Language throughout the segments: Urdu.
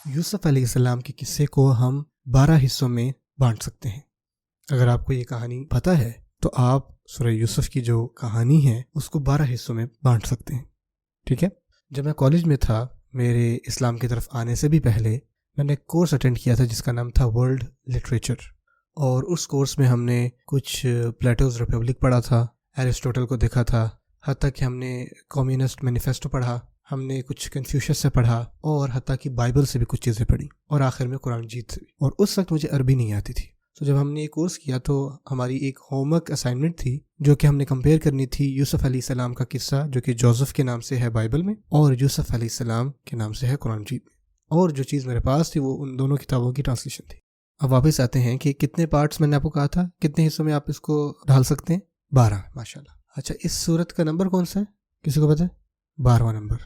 یوسف علیہ السلام کے قصے کو ہم 12 حصوں میں بانٹ سکتے ہیں۔ اگر آپ کو یہ کہانی پتہ ہے تو آپ سورہ یوسف کی جو کہانی ہے اس کو 12 حصوں میں بانٹ سکتے ہیں، ٹھیک ہے؟ جب میں کالج میں تھا، میرے اسلام کی طرف آنے سے بھی پہلے میں نے ایک کورس اٹینڈ کیا تھا جس کا نام تھا ورلڈ لٹریچر، اور اس کورس میں ہم نے کچھ پلیٹوز ریپبلک پڑھا تھا، ایرسٹوٹل کو دیکھا تھا، حتیٰ کہ ہم نے کمیونسٹ مینیفیسٹو پڑھا، ہم نے کچھ کنفیوشس سے پڑھا، اور حتیٰ کہ بائبل سے بھی کچھ چیزیں پڑھی، اور آخر میں قرآن مجید سے بھی۔ اور اس وقت مجھے عربی نہیں آتی تھی، تو جب ہم نے یہ کورس کیا تو ہماری ایک ہوم ورک اسائنمنٹ تھی جو کہ ہم نے کمپیئر کرنی تھی یوسف علیہ السلام کا قصہ جو کہ جوزف کے نام سے ہے بائبل میں، اور یوسف علیہ السلام کے نام سے ہے قرآن مجید میں، اور جو چیز میرے پاس تھی وہ ان دونوں کتابوں کی ٹرانسلیشن تھی۔ اب واپس آتے ہیں کہ کتنے پارٹس میں نے آپ کو کہا تھا، کتنے حصوں میں آپ اس کو ڈھال سکتے ہیں؟ 12، ماشاءاللہ۔ اچھا، اس صورت کا نمبر کون سا ہے، کسی کو پتہ ہے؟ 12واں نمبر۔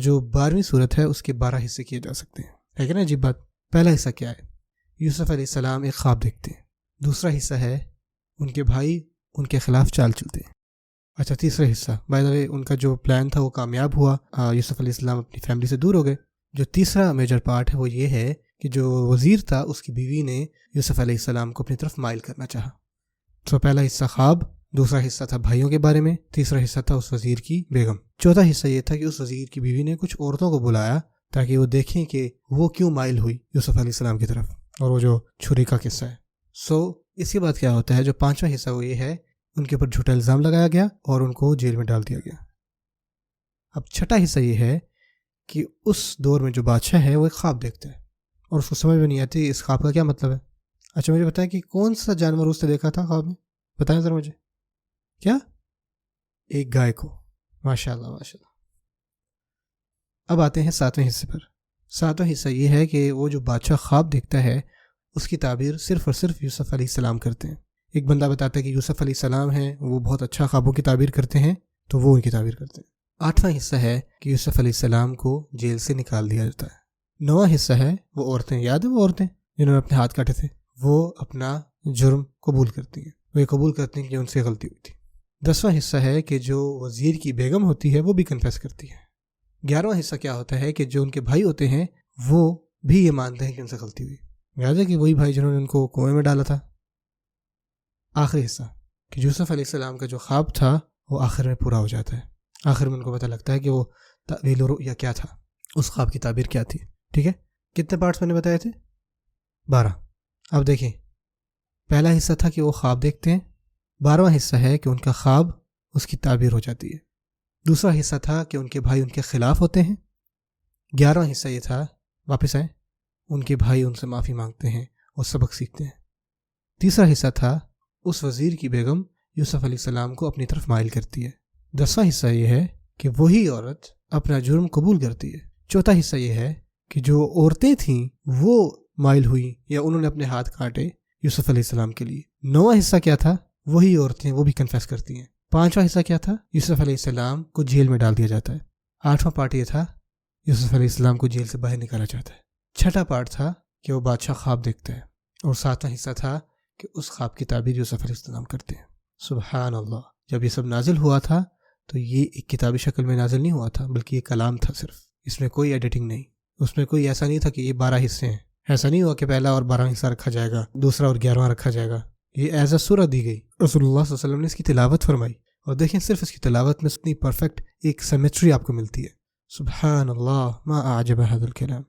جو 12ویں صورت ہے اس کے 12 حصے کیے جا سکتے ہیں، ہے کہ نا عجیب بات؟ پہلا حصہ کیا ہے؟ یوسف علیہ السلام ایک خواب دیکھتے ہیں۔ دوسرا حصہ ہے ان کے بھائی ان کے خلاف چال چلتے ہیں۔ اچھا، تیسرا حصہ بائی دا وے ان کا جو پلان تھا وہ کامیاب ہوا، یوسف علیہ السلام اپنی فیملی سے دور ہو گئے۔ جو تیسرا میجر پارٹ ہے وہ یہ ہے کہ جو وزیر تھا اس کی بیوی نے یوسف علیہ السلام کو اپنی طرف مائل کرنا چاہا۔ پہلا حصہ خواب، دوسرا حصہ تھا بھائیوں کے بارے میں، تیسرا حصہ تھا اس وزیر کی بیگم، چوتھا حصہ یہ تھا کہ اس وزیر کی بیوی نے کچھ عورتوں کو بلایا تاکہ وہ دیکھیں کہ وہ کیوں مائل ہوئی یوسف علیہ السلام کی طرف، اور وہ جو چھری کا قصہ ہے۔ اس کے بعد کیا ہوتا ہے، جو 5واں حصہ وہ یہ ہے ان کے اوپر جھوٹا الزام لگایا گیا اور ان کو جیل میں ڈال دیا گیا۔ اب چھٹا حصہ یہ ہے کہ اس دور میں جو بادشاہ ہے وہ ایک خواب دیکھتا ہے اور اس کو سمجھ میں نہیں آتی اس خواب کا کیا مطلب ہے۔ اچھا، مجھے بتائیں کہ کون سا جانور اس نے دیکھا تھا خواب میں؟ بتائیں ذرا مجھے۔ کیا؟ ایک گائے کو۔ ماشاءاللہ ماشاءاللہ۔ اب آتے ہیں 7ویں حصے پر۔ 7واں حصہ یہ ہے کہ وہ جو بادشاہ خواب دیکھتا ہے اس کی تعبیر صرف اور صرف یوسف علیہ السلام کرتے ہیں۔ ایک بندہ بتاتا ہے کہ یوسف علیہ السلام ہیں، وہ بہت اچھا خوابوں کی تعبیر کرتے ہیں، تو وہ ان کی تعبیر کرتے ہیں۔ 8واں حصہ ہے کہ یوسف علیہ السلام کو جیل سے نکال دیا جاتا ہے۔ 9واں حصہ ہے وہ عورتیں، یاد ہے وہ عورتیں جنہوں نے اپنے ہاتھ کاٹے تھے، وہ اپنا جرم قبول کرتی ہیں، وہ یہ قبول کرتی ہیں کہ ان سے غلطی ہوئی تھی۔ 10واں حصہ ہے کہ جو وزیر کی بیگم ہوتی ہے وہ بھی کنفیس کرتی ہے۔ 11واں حصہ کیا ہوتا ہے کہ جو ان کے بھائی ہوتے ہیں وہ بھی یہ مانتے ہیں کہ ان سے غلطی ہوئی، یاد ہے کہ وہی بھائی جنہوں نے ان کو کنویں میں ڈالا تھا۔ آخری حصہ کہ یوسف علیہ السلام کا جو خواب تھا وہ آخر میں پورا ہو جاتا ہے، آخر میں ان کو پتہ لگتا ہے کہ وہ تعویل الرؤیا کیا تھا، اس خواب کی تعبیر کیا تھی، ٹھیک ہے؟ کتنے پارٹس میں نے بتائے تھے؟ 12۔ اب دیکھیں، پہلا حصہ تھا کہ وہ خواب دیکھتے ہیں، 12واں حصہ ہے کہ ان کا خواب اس کی تعبیر ہو جاتی ہے، دوسرا حصہ تھا کہ ان کے بھائی ان کے خلاف ہوتے ہیں، 11واں حصہ یہ تھا، واپس آئیں، ان کے بھائی ان سے معافی مانگتے ہیں اور سبق سیکھتے ہیں، تیسرا حصہ تھا اس وزیر کی بیگم یوسف علیہ السلام کو اپنی طرف مائل کرتی ہے، 10واں حصہ یہ ہے کہ وہی عورت اپنا جرم قبول کرتی ہے، چوتھا حصہ یہ ہے کہ جو عورتیں تھیں وہ مائل ہوئی یا انہوں نے اپنے ہاتھ کاٹے یوسف علیہ السلام کے لیے، 9واں حصہ کیا تھا، وہی عورتیں وہ بھی کنفیس کرتی ہیں، 5واں حصہ کیا تھا، یوسف علیہ السلام کو جیل میں ڈال دیا جاتا ہے، 8واں پارٹ یہ تھا یوسف علیہ السلام کو جیل سے باہر نکالا جاتا ہے، 6واں پارٹ تھا کہ وہ بادشاہ خواب دیکھتا ہے، اور 7واں حصہ تھا کہ اس خواب کی تعبیر یوسف علیہ السلام کرتے ہیں۔ سبحان اللہ، جب یہ سب نازل ہوا تھا تو یہ ایک کتابی شکل میں نازل نہیں ہوا تھا، بلکہ یہ کلام تھا صرف، اس میں کوئی ایڈیٹنگ نہیں، اس میں کوئی ایسا نہیں تھا کہ یہ 12 حصے ہیں، ایسا نہیں ہوا کہ پہلا اور 12واں حصہ رکھا جائے گا، دوسرا اور 11واں رکھا جائے گا، یہ ایز اے سورہ دی گئی، رسول اللہ صلی اللہ علیہ وسلم نے اس کی تلاوت فرمائی، اور دیکھیں صرف اس کی تلاوت میں اتنی پرفیکٹ ایک سیمیٹری آپ کو ملتی ہے۔ سبحان اللہ ما اعجب هذا الکلام۔